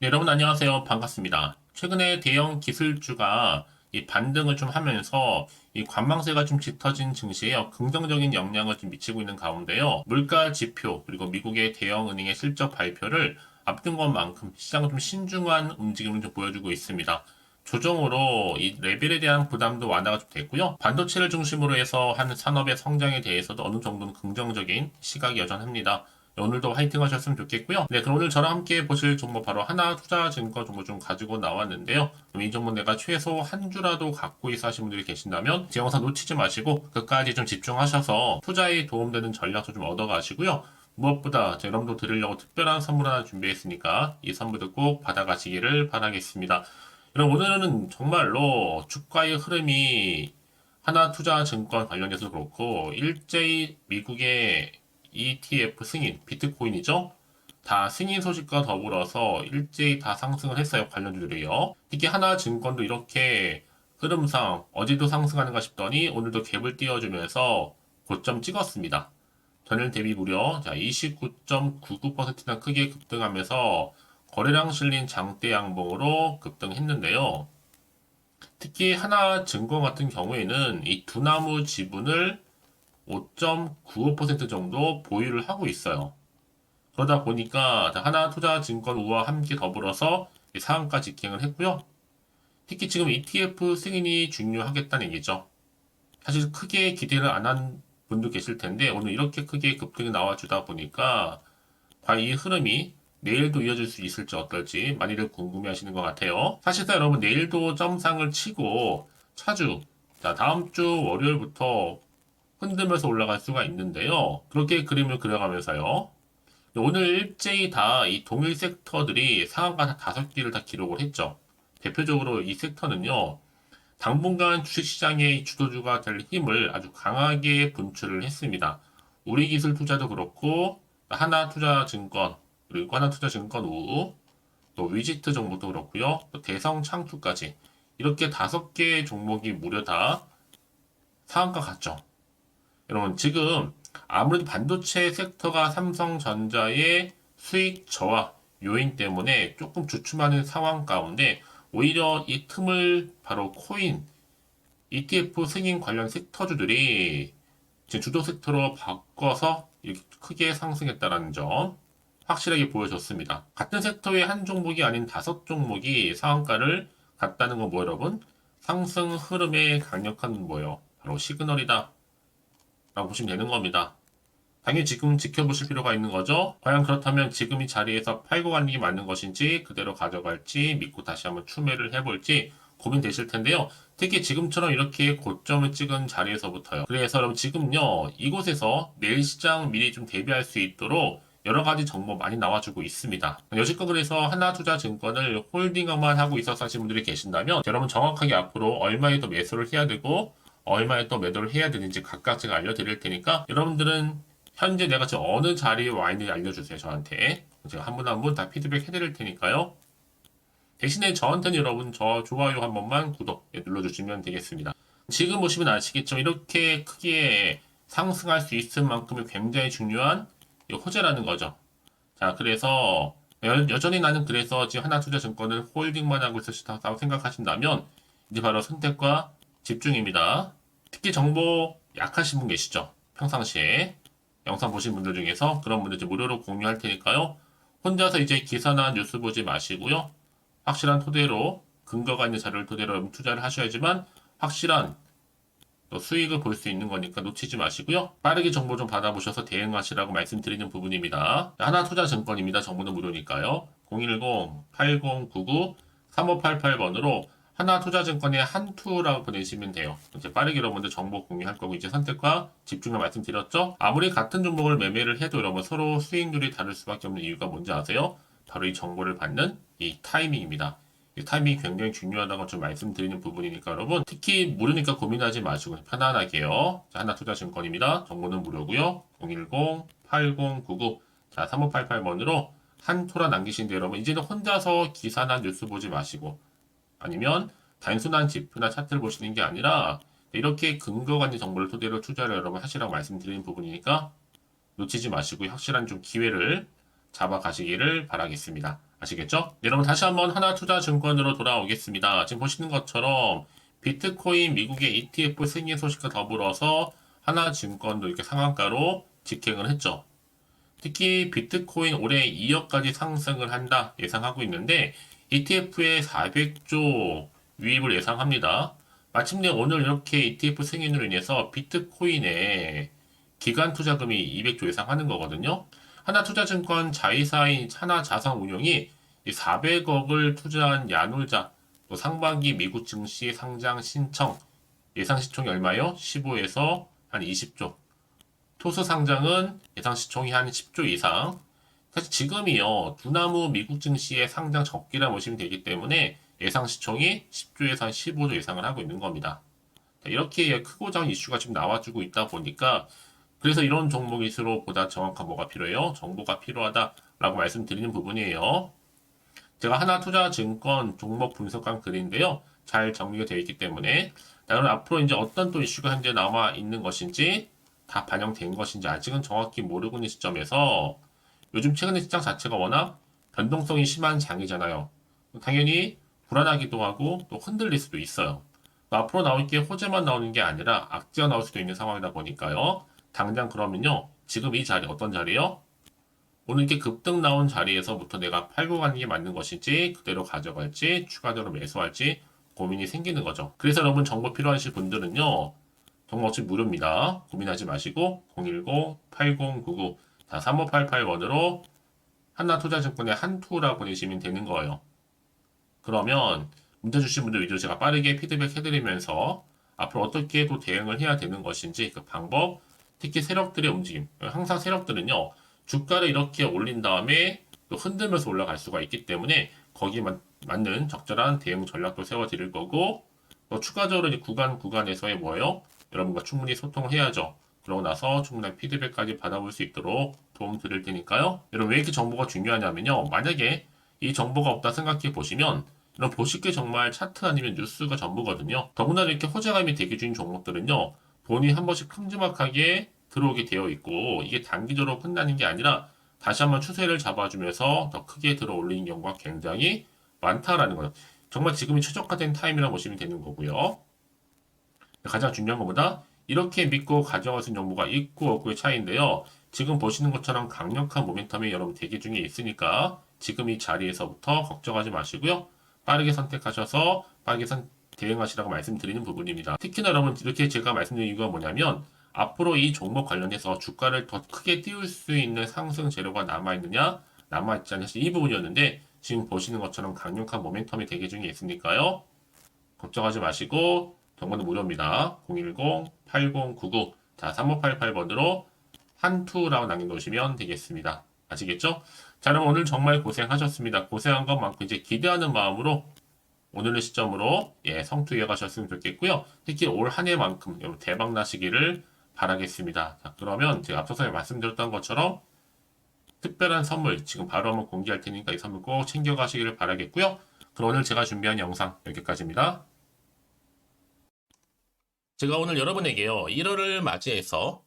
네, 여러분 안녕하세요. 반갑습니다. 최근에 대형 기술주가 이 반등을 좀 하면서 이 관망세가 좀 짙어진 증시에 긍정적인 영향을 좀 미치고 있는 가운데요. 물가 지표 그리고 미국의 대형 은행의 실적 발표를 앞둔 것만큼 시장은 좀 신중한 움직임을 좀 보여주고 있습니다. 조정으로 이 레벨에 대한 부담도 완화가 좀 됐고요. 반도체를 중심으로 해서 한 산업의 성장에 대해서도 어느 정도는 긍정적인 시각이 여전합니다. 오늘도 화이팅 하셨으면 좋겠고요. 네, 그럼 오늘 저랑 함께 보실 종목 바로 하나투자증권 종목 좀 가지고 나왔는데요. 그럼 이 종목 내가 최소 한 주라도 갖고 있어 하신 분들이 계신다면 제 영상 놓치지 마시고 끝까지 좀 집중하셔서 투자에 도움되는 전략도 좀 얻어가시고요. 무엇보다 제 여러분도 드리려고 특별한 선물 하나 준비했으니까 이 선물도 꼭 받아가시기를 바라겠습니다. 여러분 오늘은 정말로 주가의 흐름이 하나투자증권 관련해서 그렇고 일제히 미국의 ETF 승인, 비트코인이죠. 다 승인 소식과 더불어서 일제히 다 상승을 했어요. 관련주들이요. 특히 하나증권도 이렇게 흐름상 어제도 상승하는가 싶더니 오늘도 갭을 띄워주면서 고점 찍었습니다. 전일 대비 무려 29.99%나 크게 급등하면서 거래량 실린 장대 양봉으로 급등했는데요. 특히 하나증권 같은 경우에는 이 두나무 지분을 5.95% 정도 보유를 하고 있어요. 그러다 보니까 하나투자증권 우와 함께 더불어서 상한가 직행을 했고요. 특히 지금 ETF 승인이 중요하겠다는 얘기죠. 사실 크게 기대를 안 한 분도 계실 텐데 오늘 이렇게 크게 급등이 나와주다 보니까 과연 이 흐름이 내일도 이어질 수 있을지 어떨지 많이들 궁금해 하시는 것 같아요. 사실상 여러분 내일도 점상을 치고 차주 다음 주 월요일부터 흔들면서 올라갈 수가 있는데요. 그렇게 그림을 그려가면서요. 오늘 일제히 다 이 동일 섹터들이 상한가 5개를 다 기록을 했죠. 대표적으로 이 섹터는요. 당분간 주식시장의 주도주가 될 힘을 아주 강하게 분출을 했습니다. 우리기술투자도 그렇고 하나투자증권 그리고 하나투자증권 우또 위지트 종목도 그렇고요. 또 대성창투까지 이렇게 5개 종목이 무려 다 상한가 갔죠. 여러분, 지금 아무래도 반도체 섹터가 삼성전자의 수익 저하 요인 때문에 조금 주춤하는 상황 가운데 오히려 이 틈을 바로 코인, ETF 승인 관련 섹터주들이 지금 주도 섹터로 바꿔서 이렇게 크게 상승했다는 점 확실하게 보여줬습니다. 같은 섹터의 한 종목이 아닌 5종목이 상한가를 갔다는 건 뭐 여러분? 상승 흐름의 강력한 뭐요? 바로 시그널이다. 라고 보시면 되는 겁니다. 당연히 지금 지켜보실 필요가 있는 거죠. 과연 그렇다면 지금 이 자리에서 팔고 가는 게 맞는 것인지 그대로 가져갈지 믿고 다시 한번 추매를 해볼지 고민되실 텐데요. 특히 지금처럼 이렇게 고점을 찍은 자리에서부터요. 그래서 여러분 지금요 이곳에서 내일 시장 미리 좀 대비할 수 있도록 여러 가지 정보 많이 나와주고 있습니다. 여지껏 그래서 하나투자증권을 홀딩만 하고 있어서 하신 분들이 계신다면 여러분 정확하게 앞으로 얼마에 더 매수를 해야 되고 얼마에 또 매도를 해야 되는지 각각 제가 알려드릴 테니까 여러분들은 현재 내가 지금 어느 자리에 와 있는지 알려주세요 저한테. 제가 한 분 한 분 다 피드백 해드릴 테니까요. 대신에 저한테는 여러분 저 좋아요 한 번만 구독 눌러주시면 되겠습니다. 지금 보시면 아시겠죠? 이렇게 크게 상승할 수 있을 만큼의 굉장히 중요한 호재라는 거죠. 자, 그래서 여전히 나는 그래서 지금 하나투자증권을 홀딩만 하고 있었다고 생각하신다면 이제 바로 선택과 집중입니다. 특히 정보 약하신 분 계시죠? 평상시에 영상 보신 분들 중에서 그런 분들 이제 무료로 공유할 테니까요. 혼자서 이제 기사나 뉴스 보지 마시고요. 확실한 토대로 근거가 있는 자료를 토대로 투자를 하셔야지만 확실한 또 수익을 볼 수 있는 거니까 놓치지 마시고요. 빠르게 정보 좀 받아보셔서 대응하시라고 말씀드리는 부분입니다. 하나투자증권입니다. 정보는 무료니까요. 010-8099-3588번으로 하나투자증권의 한투라고 보내시면 돼요. 이제 빠르게 여러분들 정보 공유할 거고 이제 선택과 집중을 말씀드렸죠. 아무리 같은 종목을 매매를 해도 여러분 서로 수익률이 다를 수밖에 없는 이유가 뭔지 아세요? 바로 이 정보를 받는 이 타이밍입니다. 이 타이밍이 굉장히 중요하다고 좀 말씀드리는 부분이니까 여러분 특히 무료니까 고민하지 마시고 편안하게요. 자, 하나투자증권입니다. 정보는 무료고요. 010-8099 자, 3588번으로 한토라 남기신 데 여러분 이제는 혼자서 기사나 뉴스 보지 마시고 아니면 단순한 지표나 차트를 보시는 게 아니라 이렇게 근거가 있는 정보를 토대로 투자를 여러분 하시라고 말씀드리는 부분이니까 놓치지 마시고 확실한 좀 기회를 잡아가시기를 바라겠습니다. 아시겠죠? 여러분 다시 한번 하나투자증권으로 돌아오겠습니다. 지금 보시는 것처럼 비트코인 미국의 ETF 승인 소식과 더불어서 하나증권도 이렇게 상한가로 직행을 했죠. 특히 비트코인 올해 2억까지 상승을 한다 예상하고 있는데 ETF에 400조 유입을 예상합니다. 마침내 오늘 이렇게 ETF 승인으로 인해서 비트코인에 기간 투자금이 200조 예상하는 거거든요. 하나투자증권 자회사인 하나자산운용이 400억을 투자한 야놀자 또 상반기 미국 증시 상장 신청 예상 시총이 얼마요? 15에서 한 20조. 토스 상장은 예상 시총이 한 10조 이상. 사실 지금이요, 두나무 미국 증시의 상장 적기라 보시면 되기 때문에 예상 시총이 10조에서 한 15조 예상을 하고 있는 겁니다. 이렇게 크고 작은 이슈가 지금 나와주고 있다 보니까 그래서 이런 종목일수록 보다 정확한 뭐가 필요해요? 정보가 필요하다라고 말씀드리는 부분이에요. 제가 하나투자증권 종목 분석한 글인데요. 잘 정리가 되어 있기 때문에 그럼 앞으로 이제 어떤 또 이슈가 현재 남아 있는 것인지 다 반영된 것인지 아직은 정확히 모르고 있는 시점에서 요즘 최근에 시장 자체가 워낙 변동성이 심한 장이잖아요. 당연히 불안하기도 하고 또 흔들릴 수도 있어요. 앞으로 나올 게 호재만 나오는 게 아니라 악재가 나올 수도 있는 상황이다 보니까요. 당장 그러면요. 지금 이 자리 어떤 자리요? 오늘 이렇게 급등 나온 자리에서부터 내가 팔고 가는 게 맞는 것인지 그대로 가져갈지 추가적으로 매수할지 고민이 생기는 거죠. 그래서 여러분 정보 필요하신 분들은요. 정보 없이 무료입니다. 고민하지 마시고 010-8099 3588번으로 하나투자증권의 한투라 보내시면 되는 거예요. 그러면 문자 주신 분들 위주로 제가 빠르게 피드백 해드리면서 앞으로 어떻게 또 대응을 해야 되는 것인지 그 방법, 특히 세력들의 움직임. 항상 세력들은요, 주가를 이렇게 올린 다음에 또 흔들면서 올라갈 수가 있기 때문에 거기에 맞는 적절한 대응 전략도 세워드릴 거고, 또 추가적으로 이제 구간에서의 뭐예요? 여러분과 충분히 소통을 해야죠. 그러고 나서 충분한 피드백까지 받아볼 수 있도록 도움 드릴 테니까요. 여러분 왜 이렇게 정보가 중요하냐면요. 만약에 이 정보가 없다 생각해 보시면 이런 보실 게 정말 차트 아니면 뉴스가 전부거든요. 더구나 이렇게 호재감이 대기 중인 종목들은요. 돈이 한 번씩 큼지막하게 들어오게 되어 있고 이게 단기적으로 끝나는 게 아니라 다시 한번 추세를 잡아주면서 더 크게 들어 올리는 경우가 굉장히 많다라는 거예요. 정말 지금이 최적화된 타임이라고 보시면 되는 거고요. 가장 중요한 것보다 이렇게 믿고 가져갈 수 있는 정보가 있고 없고의 차이인데요. 지금 보시는 것처럼 강력한 모멘텀이 여러분 대기 중에 있으니까 지금 이 자리에서부터 걱정하지 마시고요. 빠르게 선택하셔서 빠르게 대응하시라고 말씀드리는 부분입니다. 특히나 여러분 이렇게 제가 말씀드린 이유가 뭐냐면 앞으로 이 종목 관련해서 주가를 더 크게 띄울 수 있는 상승 재료가 남아있느냐 남아있지 않냐 이 부분이었는데 지금 보시는 것처럼 강력한 모멘텀이 대기 중에 있으니까요. 걱정하지 마시고 정보는 무료입니다. 010-8099 자 3588번으로 한투라고 남겨놓으시면 되겠습니다. 아시겠죠? 자 그럼 오늘 정말 고생하셨습니다. 고생한 것만큼 이제 기대하는 마음으로 오늘의 시점으로 성투 이어가셨으면 좋겠고요. 특히 올 한 해만큼 여러분 대박 나시기를 바라겠습니다. 자 그러면 제가 앞서서 말씀드렸던 것처럼 특별한 선물 지금 바로 한번 공개할 테니까 이 선물 꼭 챙겨가시기를 바라겠고요. 그럼 오늘 제가 준비한 영상 여기까지입니다. 제가 오늘 여러분에게요. 1월을 맞이해서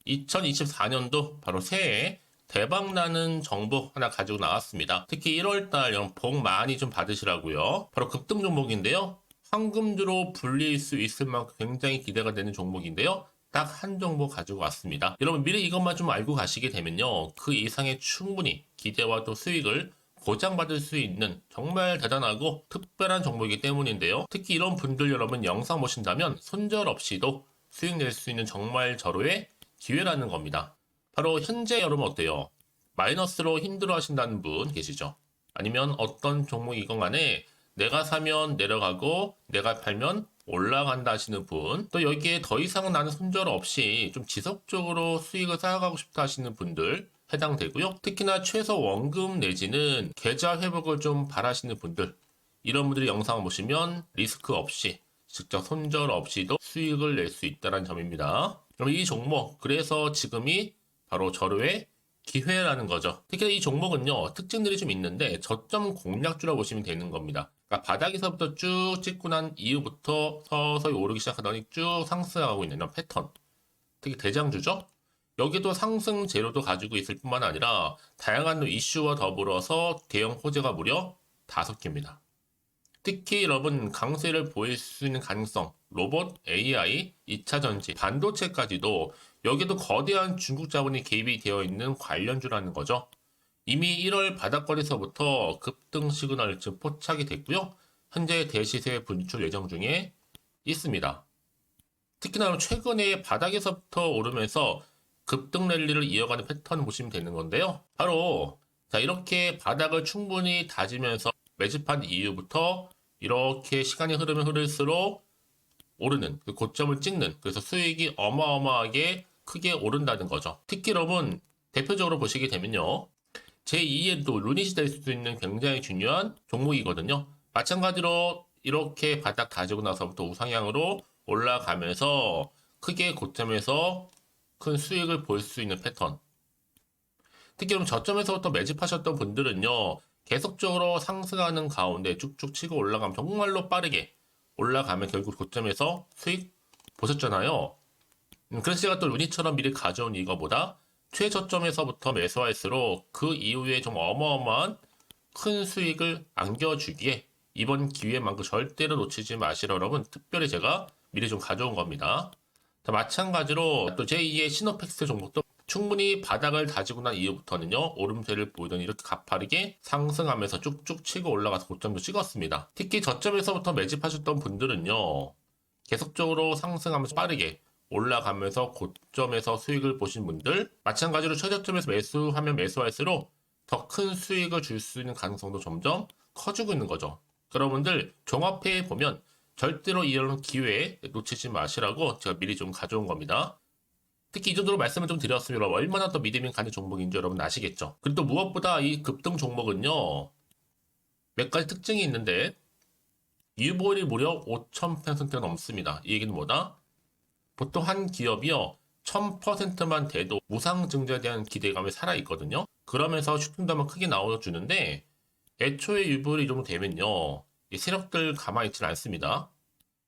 2024년도 바로 새해 대박나는 정보 하나 가지고 나왔습니다. 특히 1월달 여러분 복 많이 좀 받으시라고요. 바로 급등 종목인데요. 황금주로 불릴 수 있을 만큼 굉장히 기대가 되는 종목인데요. 딱 한 종목 가지고 왔습니다. 여러분 미리 이것만 좀 알고 가시게 되면요. 그 이상의 충분히 기대와 또 수익을 보장받을 수 있는 정말 대단하고 특별한 정보이기 때문인데요. 특히 이런 분들 여러분 영상 보신다면 손절 없이도 수익 낼 수 있는 정말 절호의 기회라는 겁니다. 바로 현재 여러분 어때요? 마이너스로 힘들어 하신다는 분 계시죠? 아니면 어떤 종목이건 간에 내가 사면 내려가고 내가 팔면 올라간다 하시는 분, 또 여기에 더 이상 나는 손절 없이 좀 지속적으로 수익을 쌓아가고 싶다 하시는 분들 해당되고요. 특히나 최소 원금 내지는 계좌 회복을 좀 바라시는 분들, 이런 분들이 영상을 보시면 리스크 없이 직접 손절 없이도 수익을 낼 수 있다는 점입니다. 그럼 이 종목, 그래서 지금이 바로 절호의 기회라는 거죠. 특히 이 종목은요, 특징들이 좀 있는데 저점 공략주라고 보시면 되는 겁니다. 그러니까 바닥에서부터 쭉 찍고 난 이후부터 서서히 오르기 시작하더니 쭉 상승하고 있는 이런 패턴. 특히 대장주죠. 여기도 상승 재료도 가지고 있을 뿐만 아니라 다양한 이슈와 더불어서 대형 호재가 무려 5개입니다. 특히 여러분 강세를 보일 수 있는 가능성, 로봇, AI, 2차 전지, 반도체까지도 여기도 거대한 중국 자본이 개입이 되어 있는 관련주라는 거죠. 이미 1월 바닥거리에서부터 급등 시그널 즉 포착이 됐고요. 현재 대시세 분출 예정 중에 있습니다. 특히나 최근에 바닥에서부터 오르면서 급등 랠리를 이어가는 패턴을 보시면 되는 건데요. 바로 자 이렇게 바닥을 충분히 다지면서 매집한 이후부터 이렇게 시간이 흐르면 흐를수록 오르는 그 고점을 찍는 그래서 수익이 어마어마하게 크게 오른다는 거죠. 특히 여러분 대표적으로 보시게 되면요. 제2의 또 루닛이 될 수도 있는 굉장히 중요한 종목이거든요. 마찬가지로 이렇게 바닥 다지고 나서부터 우상향으로 올라가면서 크게 고점에서 큰 수익을 볼 수 있는 패턴. 특히 그럼 저점에서부터 매집하셨던 분들은요. 계속적으로 상승하는 가운데 쭉쭉 치고 올라가면 정말로 빠르게 올라가면 결국 고점에서 수익 보셨잖아요. 그래서 제가 또 루닛처럼 미리 가져온 이거보다 최저점에서부터 매수할수록 그 이후에 좀 어마어마한 큰 수익을 안겨주기에 이번 기회만큼 절대로 놓치지 마시라 여러분 특별히 제가 미리 좀 가져온 겁니다. 자, 마찬가지로 또 제2의 시노펙스 종목도 충분히 바닥을 다지고 난 이후부터는요 오름세를 보이더니 이렇게 가파르게 상승하면서 쭉쭉 치고 올라가서 고점도 찍었습니다. 특히 저점에서부터 매집하셨던 분들은요 계속적으로 상승하면서 빠르게 올라가면서 고점에서 수익을 보신 분들 마찬가지로 최저점에서 매수하면 매수할수록 더 큰 수익을 줄 수 있는 가능성도 점점 커지고 있는 거죠. 여러분들 종합해 보면 절대로 이런 기회에 놓치지 마시라고 제가 미리 좀 가져온 겁니다. 특히 이 정도로 말씀을 좀 드렸으면 얼마나 더 믿음이 가는 종목인지 여러분 아시겠죠? 그리고 또 무엇보다 이 급등 종목은요 몇 가지 특징이 있는데 유보율이 무려 5000%가 넘습니다. 이 얘기는 뭐다? 보통 한 기업이요 1000%만 돼도 무상증자에 대한 기대감이 살아있거든요. 그러면서 슈팅도 한번 크게 나와주는데 애초에 유보율이 이 정도 되면요 이 세력들 가만히 있지는 않습니다.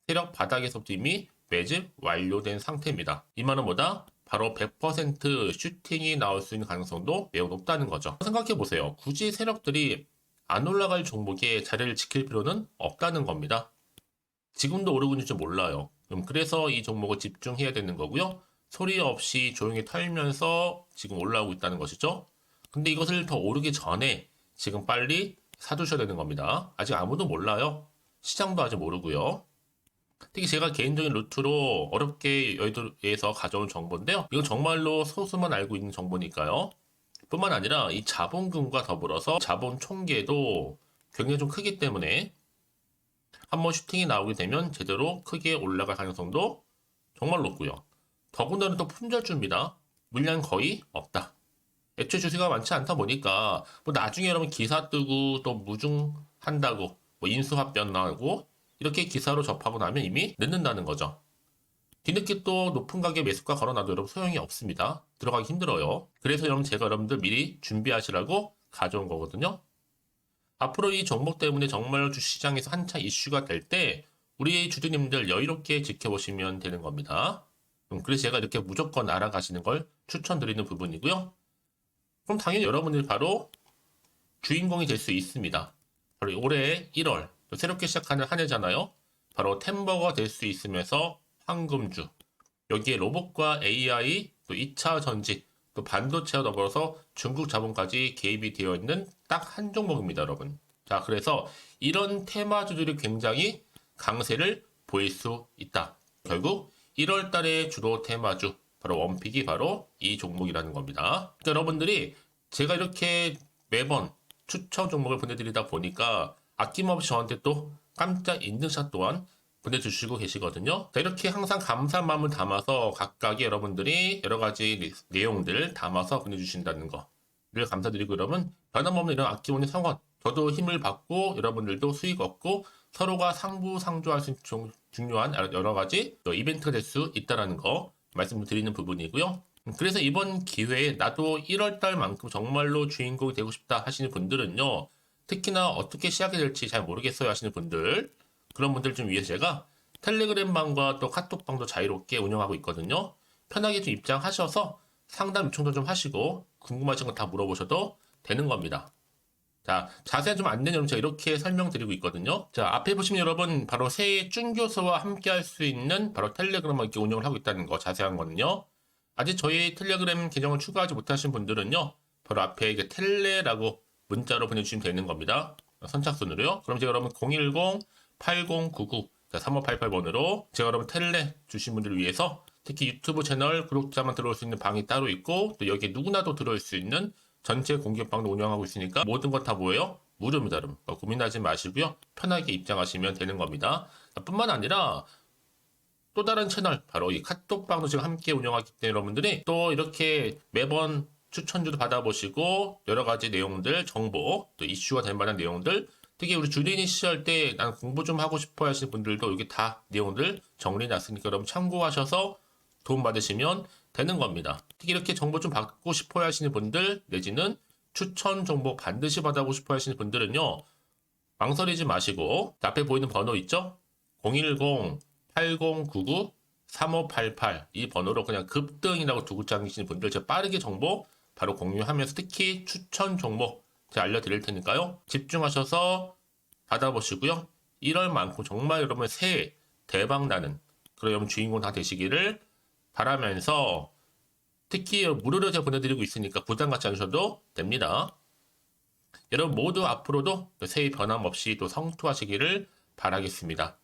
세력 바닥에서부터 이미 매집 완료된 상태입니다. 이 말은 뭐다? 바로 100% 슈팅이 나올 수 있는 가능성도 매우 높다는 거죠. 생각해보세요. 굳이 세력들이 안 올라갈 종목에 자리를 지킬 필요는 없다는 겁니다. 지금도 오르고 있는지 몰라요. 그래서 이 종목을 집중해야 되는 거고요. 소리 없이 조용히 털면서 지금 올라오고 있다는 것이죠. 근데 이것을 더 오르기 전에 지금 빨리 사두셔야 되는 겁니다. 아직 아무도 몰라요. 시장도 아직 모르고요. 특히 제가 개인적인 루트로 어렵게 여의도에서 가져온 정보인데요. 이건 정말로 소수만 알고 있는 정보니까요. 뿐만 아니라 이 자본금과 더불어서 자본 총계도 굉장히 좀 크기 때문에 한번 슈팅이 나오게 되면 제대로 크게 올라갈 가능성도 정말 높고요. 더군다나 또 품절주입니다. 물량 거의 없다. 애초에 주식가 많지 않다 보니까 뭐 나중에 여러분 기사 뜨고 또 무중한다고 뭐 인수합병 나고 이렇게 기사로 접하고 나면 이미 늦는다는 거죠. 뒤늦게 또 높은 가격에 매수가 걸어놔도 여러분 소용이 없습니다. 들어가기 힘들어요. 그래서 여러분 제가 여러분들 미리 준비하시라고 가져온 거거든요. 앞으로 이 종목 때문에 정말 주시장에서 한차 이슈가 될 때 우리 주주님들 여유롭게 지켜보시면 되는 겁니다. 그래서 제가 이렇게 무조건 알아가시는 걸 추천드리는 부분이고요. 그럼 당연히 여러분들이 바로 주인공이 될 수 있습니다. 바로 올해 1월 새롭게 시작하는 한 해잖아요. 바로 템버가 될 수 있으면서 황금주 여기에 로봇과 AI 또 2차 전지 또 반도체와 더불어서 중국 자본까지 개입이 되어 있는 딱 한 종목입니다, 여러분. 자, 그래서 이런 테마주들이 굉장히 강세를 보일 수 있다. 결국 1월 달에 주로 테마주 바로 원픽이 바로 이 종목이라는 겁니다. 그러니까 여러분들이 제가 이렇게 매번 추천 종목을 보내드리다 보니까 아낌없이 저한테 또 깜짝 인증샷 또한 보내주시고 계시거든요. 자, 이렇게 항상 감사한 마음을 담아서 각각의 여러분들이 여러 가지 내용들 담아서 보내주신다는 거를 감사드리고 여러분 변함없는 이런 아낌없는 성원 저도 힘을 받고 여러분들도 수익 얻고 서로가 상부상조할 수 있는 중요한 여러 가지 이벤트가 될 수 있다는 거 말씀드리는 부분이고요. 그래서 이번 기회에 나도 1월달만큼 정말로 주인공이 되고 싶다 하시는 분들은요. 특히나 어떻게 시작이 될지 잘 모르겠어요 하시는 분들 그런 분들 좀 위해서 제가 텔레그램방과 또 카톡방도 자유롭게 운영하고 있거든요. 편하게 좀 입장하셔서 상담 요청도 좀 하시고 궁금하신 거 다 물어보셔도 되는 겁니다. 자, 자세한 좀 안내는 여러분 제가 이렇게 설명드리고 있거든요. 자, 앞에 보시면 여러분 바로 새해 준교수와 함께 할 수 있는 바로 텔레그램을 이렇게 운영을 하고 있다는 거 자세한 거는요. 아직 저희 텔레그램 계정을 추가하지 못하신 분들은요. 바로 앞에 이게 텔레라고 문자로 보내주시면 되는 겁니다. 선착순으로요. 그럼 제가 여러분 010-8099-3588번으로 제가 여러분 텔레 주신 분들을 위해서 특히 유튜브 채널 구독자만 들어올 수 있는 방이 따로 있고 또 여기에 누구나도 들어올 수 있는 전체 공개방도 운영하고 있으니까 모든 것 다 뭐예요? 무료입니다, 여러분. 고민하지 마시고요. 편하게 입장하시면 되는 겁니다. 뿐만 아니라 또 다른 채널, 바로 이 카톡방도 지금 함께 운영하기 때문에 여러분들이 또 이렇게 매번 추천주도 받아보시고 여러 가지 내용들, 정보, 또 이슈가 될 만한 내용들, 특히 우리 주린이 시절 때 난 공부 좀 하고 싶어 하시는 분들도 여기 다 내용들 정리해놨으니까 여러분 참고하셔서 도움받으시면 되는 겁니다. 특히 이렇게 정보 좀 받고 싶어 하시는 분들, 내지는 추천 정보 반드시 받아보고 싶어 하시는 분들은요, 망설이지 마시고, 앞에 보이는 번호 있죠? 010-8099-3588. 이 번호로 그냥 급등이라고 두고 다니시는 분들, 제가 빠르게 정보 바로 공유하면서 특히 추천 정보 제가 알려드릴 테니까요. 집중하셔서 받아보시고요. 1월만큼 정말 여러분의 새해 대박 나는 그런 여러분 주인공 다 되시기를 바라면서 특히 무료로 제가 보내드리고 있으니까 부담 갖지 않으셔도 됩니다. 여러분 모두 앞으로도 새해 변함없이 또 성투하시기를 바라겠습니다.